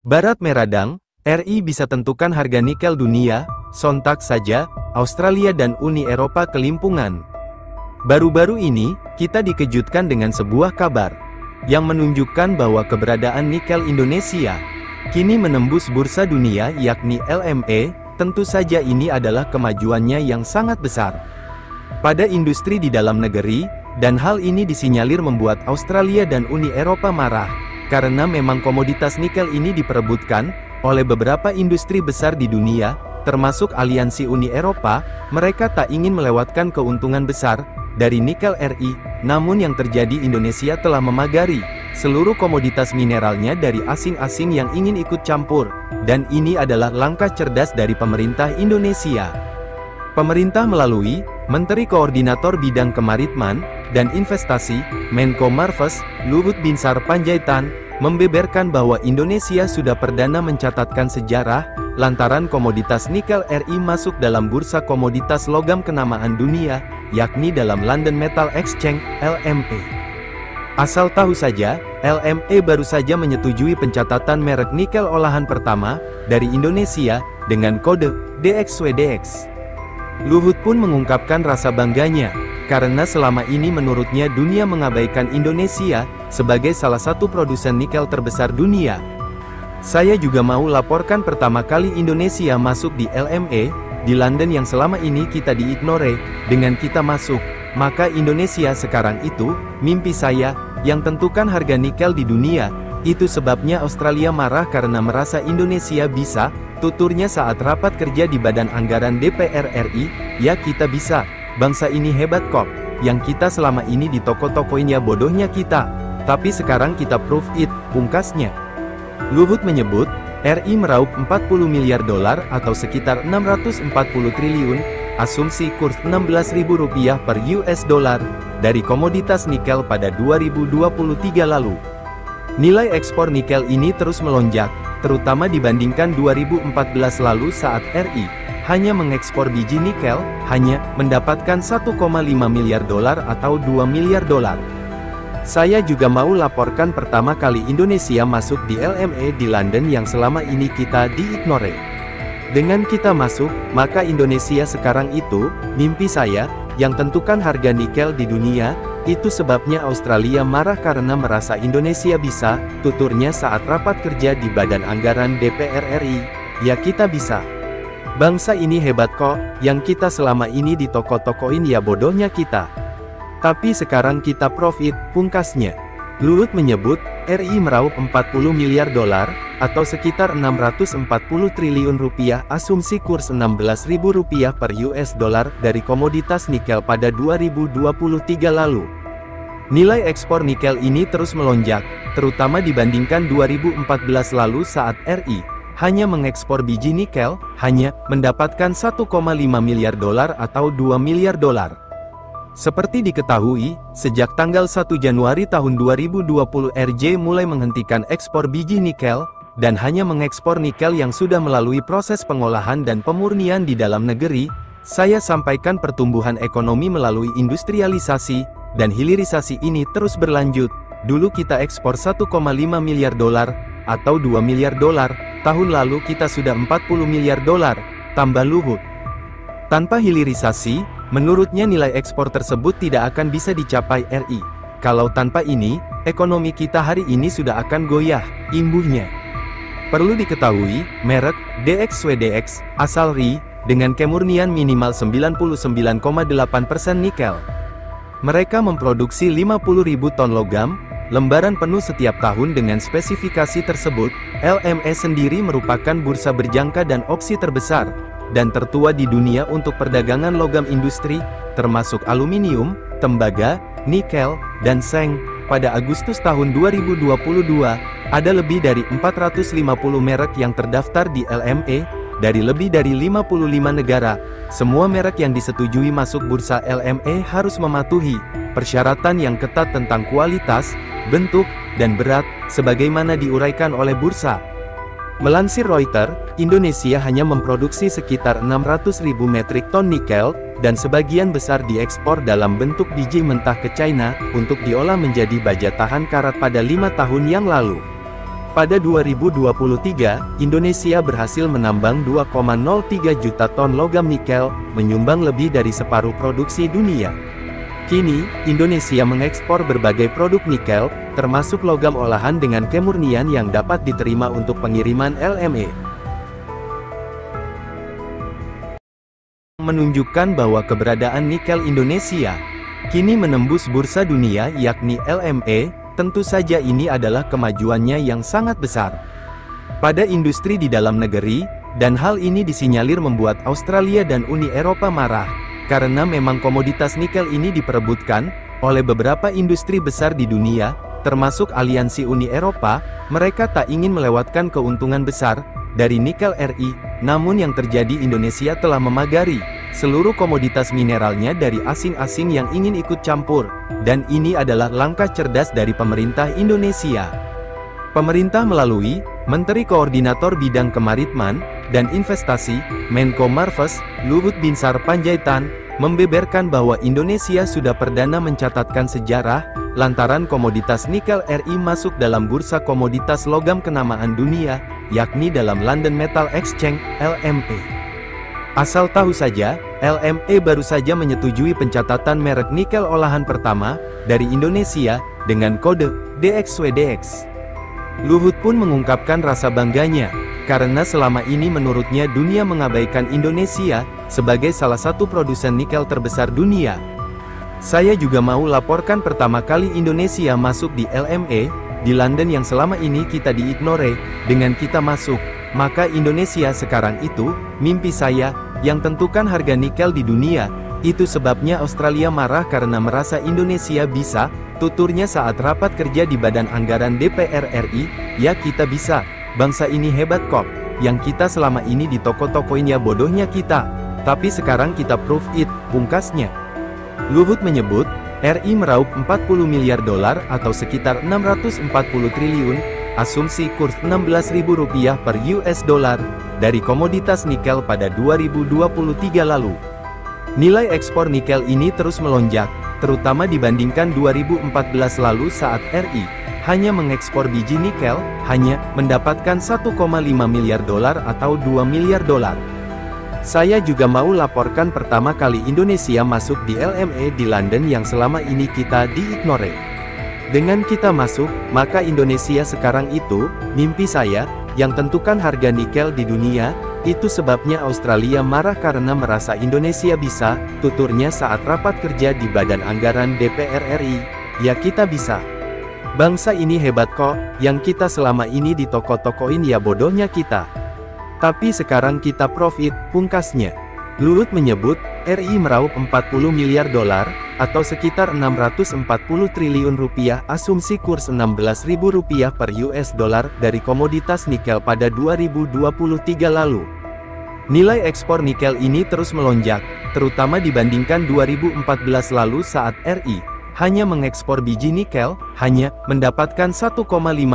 Barat meradang, RI bisa tentukan harga nikel dunia, sontak saja, Australia dan Uni Eropa kelimpungan. Baru-baru ini, kita dikejutkan dengan sebuah kabar yang menunjukkan bahwa keberadaan nikel Indonesia kini menembus bursa dunia yakni LME. Tentu saja ini adalah kemajuannya yang sangat besar pada industri di dalam negeri, dan hal ini disinyalir membuat Australia dan Uni Eropa marah, karena memang komoditas nikel ini diperebutkan oleh beberapa industri besar di dunia, termasuk aliansi Uni Eropa. Mereka tak ingin melewatkan keuntungan besar dari nikel RI, namun yang terjadi Indonesia telah memagari seluruh komoditas mineralnya dari asing-asing yang ingin ikut campur, dan ini adalah langkah cerdas dari pemerintah Indonesia. Pemerintah melalui Menteri Koordinator Bidang Kemaritman dan Investasi, Menko Marves, Luhut Binsar Panjaitan, membeberkan bahwa Indonesia sudah perdana mencatatkan sejarah, lantaran komoditas nikel RI masuk dalam bursa komoditas logam kenamaan dunia, yakni dalam London Metal Exchange, LME. Asal tahu saja, LME baru saja menyetujui pencatatan merek nikel olahan pertama dari Indonesia dengan kode DXWDX. Luhut pun mengungkapkan rasa bangganya, karena selama ini menurutnya dunia mengabaikan Indonesia sebagai salah satu produsen nikel terbesar dunia. Saya juga mau laporkan pertama kali Indonesia masuk di LME, di London yang selama ini kita diignore. Dengan kita masuk, maka Indonesia sekarang itu, mimpi saya, yang tentukan harga nikel di dunia. Itu sebabnya Australia marah karena merasa Indonesia bisa, tuturnya saat rapat kerja di Badan Anggaran DPR RI, ya kita bisa, bangsa ini hebat kok, yang kita selama ini ditoko-tokoin ya bodohnya kita, tapi sekarang kita prove it, pungkasnya. Luhut menyebut, RI meraup 40 miliar dolar atau sekitar 640 triliun, asumsi kurs Rp16.000 per US dollar, dari komoditas nikel pada 2023 lalu. Nilai ekspor nikel ini terus melonjak, terutama dibandingkan 2014 lalu saat RI hanya mengekspor biji nikel, hanya mendapatkan 1,5 miliar dolar atau 2 miliar dolar. Saya juga mau laporkan pertama kali Indonesia masuk di LME di London yang selama ini kita diignore. Dengan kita masuk, maka Indonesia sekarang itu, mimpi saya, yang tentukan harga nikel di dunia. Itu sebabnya Australia marah karena merasa Indonesia bisa, tuturnya saat rapat kerja di Badan Anggaran DPR RI, ya kita bisa. Bangsa ini hebat kok, yang kita selama ini ditoko-tokoin ya bodohnya kita. Tapi sekarang kita profit, pungkasnya. Luhut menyebut, RI meraup 40 miliar dolar, atau sekitar 640 triliun rupiah, asumsi kurs Rp16.000 per US dollar dari komoditas nikel pada 2023 lalu. Nilai ekspor nikel ini terus melonjak, terutama dibandingkan 2014 lalu saat RI hanya mengekspor biji nikel, hanya mendapatkan 1,5 miliar dolar atau 2 miliar dolar. Seperti diketahui, sejak tanggal 1 Januari tahun 2020 RJ mulai menghentikan ekspor biji nikel, dan hanya mengekspor nikel yang sudah melalui proses pengolahan dan pemurnian di dalam negeri. Saya sampaikan pertumbuhan ekonomi melalui industrialisasi, dan hilirisasi ini terus berlanjut. Dulu kita ekspor 1,5 miliar dolar, atau 2 miliar dolar, tahun lalu kita sudah 40 miliar dolar, tambah Luhut. Tanpa hilirisasi, menurutnya nilai ekspor tersebut tidak akan bisa dicapai RI. Kalau tanpa ini, ekonomi kita hari ini sudah akan goyah, imbuhnya. Perlu diketahui, merek DXWDX asal RI, dengan kemurnian minimal 99,8% nikel. Mereka memproduksi 50.000 ton logam, lembaran penuh setiap tahun dengan spesifikasi tersebut. LME sendiri merupakan bursa berjangka dan opsi terbesar dan tertua di dunia untuk perdagangan logam industri, termasuk aluminium, tembaga, nikel, dan seng. Pada Agustus tahun 2022, ada lebih dari 450 merek yang terdaftar di LME, dari lebih dari 55 negara. Semua merek yang disetujui masuk bursa LME harus mematuhi persyaratan yang ketat tentang kualitas, bentuk, dan berat, sebagaimana diuraikan oleh bursa. Melansir Reuters, Indonesia hanya memproduksi sekitar 600.000 metrik ton nikel, dan sebagian besar diekspor dalam bentuk biji mentah ke China, untuk diolah menjadi baja tahan karat pada 5 tahun yang lalu. Pada 2023, Indonesia berhasil menambang 2,03 juta ton logam nikel, menyumbang lebih dari separuh produksi dunia. Kini, Indonesia mengekspor berbagai produk nikel, termasuk logam olahan dengan kemurnian yang dapat diterima untuk pengiriman LME. Menunjukkan bahwa keberadaan nikel Indonesia kini menembus bursa dunia yakni LME. Tentu saja ini adalah kemajuannya yang sangat besar pada industri di dalam negeri, dan hal ini disinyalir membuat Australia dan Uni Eropa marah, karena memang komoditas nikel ini diperebutkan oleh beberapa industri besar di dunia, termasuk aliansi Uni Eropa. Mereka tak ingin melewatkan keuntungan besar dari nikel RI, namun yang terjadi Indonesia telah memagari seluruh komoditas mineralnya dari asing-asing yang ingin ikut campur, dan ini adalah langkah cerdas dari pemerintah Indonesia. Pemerintah melalui Menteri Koordinator Bidang Kemaritman dan Investasi, Menko Marves, Luhut Binsar Panjaitan, membeberkan bahwa Indonesia sudah perdana mencatatkan sejarah, lantaran komoditas nikel RI masuk dalam bursa komoditas logam kenamaan dunia, yakni dalam London Metal Exchange, LME. Asal tahu saja, LME baru saja menyetujui pencatatan merek nikel olahan pertama dari Indonesia dengan kode DXWDX. Luhut pun mengungkapkan rasa bangganya, karena selama ini menurutnya dunia mengabaikan Indonesia sebagai salah satu produsen nikel terbesar dunia. Saya juga mau laporkan pertama kali Indonesia masuk di LME, di London yang selama ini kita diignore. Dengan kita masuk, maka Indonesia sekarang itu, mimpi saya, yang tentukan harga nikel di dunia. Itu sebabnya Australia marah karena merasa Indonesia bisa, tuturnya saat rapat kerja di Badan Anggaran DPR RI, ya kita bisa, bangsa ini hebat kok, yang kita selama ini ditoko-tokoin ya bodohnya kita, tapi sekarang kita prove it, pungkasnya. Luhut menyebut, RI meraup 40 miliar dolar atau sekitar 640 triliun, asumsi kurs Rp16.000 per US dollar, dari komoditas nikel pada 2023 lalu. Nilai ekspor nikel ini terus melonjak, terutama dibandingkan 2014 lalu saat RI hanya mengekspor biji nikel, hanya mendapatkan 1,5 miliar dolar atau 2 miliar dolar. Saya juga mau laporkan pertama kali Indonesia masuk di LME di London yang selama ini kita diignore. Dengan kita masuk, maka Indonesia sekarang itu, mimpi saya, yang tentukan harga nikel di dunia. Itu sebabnya Australia marah karena merasa Indonesia bisa, tuturnya saat rapat kerja di Badan Anggaran DPR RI, ya kita bisa. Bangsa ini hebat kok, yang kita selama ini ditoko-tokoin ya bodohnya kita. Tapi sekarang kita profit, pungkasnya. Luhut menyebut, RI meraup 40 miliar dolar, atau sekitar 640 triliun rupiah, asumsi kurs Rp16.000 per US dollar dari komoditas nikel pada 2023 lalu. Nilai ekspor nikel ini terus melonjak, terutama dibandingkan 2014 lalu saat RI hanya mengekspor biji nikel, hanya mendapatkan 1,5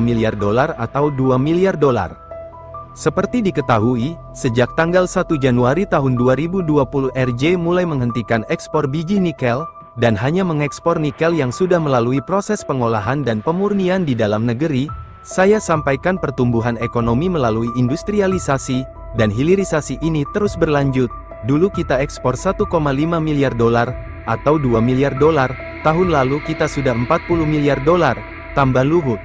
miliar dolar atau 2 miliar dolar. Seperti diketahui, sejak tanggal 1 Januari tahun 2020 RJ mulai menghentikan ekspor biji nikel, dan hanya mengekspor nikel yang sudah melalui proses pengolahan dan pemurnian di dalam negeri. Saya sampaikan pertumbuhan ekonomi melalui industrialisasi, dan hilirisasi ini terus berlanjut. Dulu kita ekspor 1,5 miliar dolar, atau 2 miliar dolar, tahun lalu kita sudah 40 miliar dolar, tambah Luhut.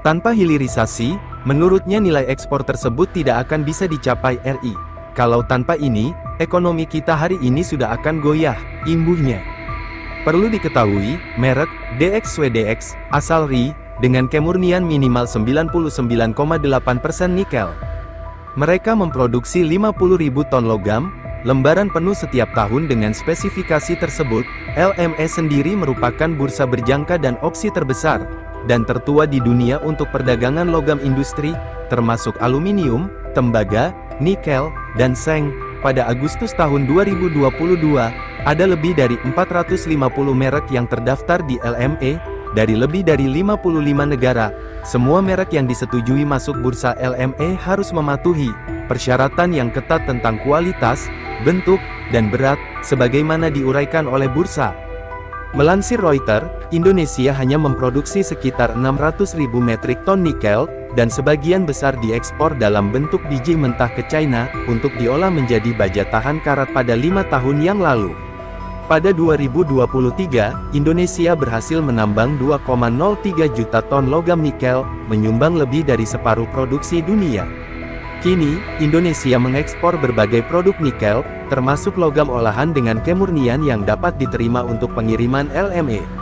Tanpa hilirisasi, menurutnya nilai ekspor tersebut tidak akan bisa dicapai RI. Kalau tanpa ini, ekonomi kita hari ini sudah akan goyah, imbuhnya. Perlu diketahui, merek DXWDX asal RI, dengan kemurnian minimal 99,8% nikel. Mereka memproduksi 50.000 ton logam, lembaran penuh setiap tahun dengan spesifikasi tersebut. LME sendiri merupakan bursa berjangka dan opsi terbesar, dan tertua di dunia untuk perdagangan logam industri, termasuk aluminium, tembaga, nikel, dan seng. Pada Agustus tahun 2022, ada lebih dari 450 merek yang terdaftar di LME, dari lebih dari 55 negara. Semua merek yang disetujui masuk bursa LME harus mematuhi persyaratan yang ketat tentang kualitas, bentuk, dan berat, sebagaimana diuraikan oleh bursa. Melansir Reuters, Indonesia hanya memproduksi sekitar 600.000 metrik ton nikel, dan sebagian besar diekspor dalam bentuk biji mentah ke China, untuk diolah menjadi baja tahan karat pada 5 tahun yang lalu. Pada 2023, Indonesia berhasil menambang 2,03 juta ton logam nikel, menyumbang lebih dari separuh produksi dunia. Kini, Indonesia mengekspor berbagai produk nikel, termasuk logam olahan dengan kemurnian yang dapat diterima untuk pengiriman LME.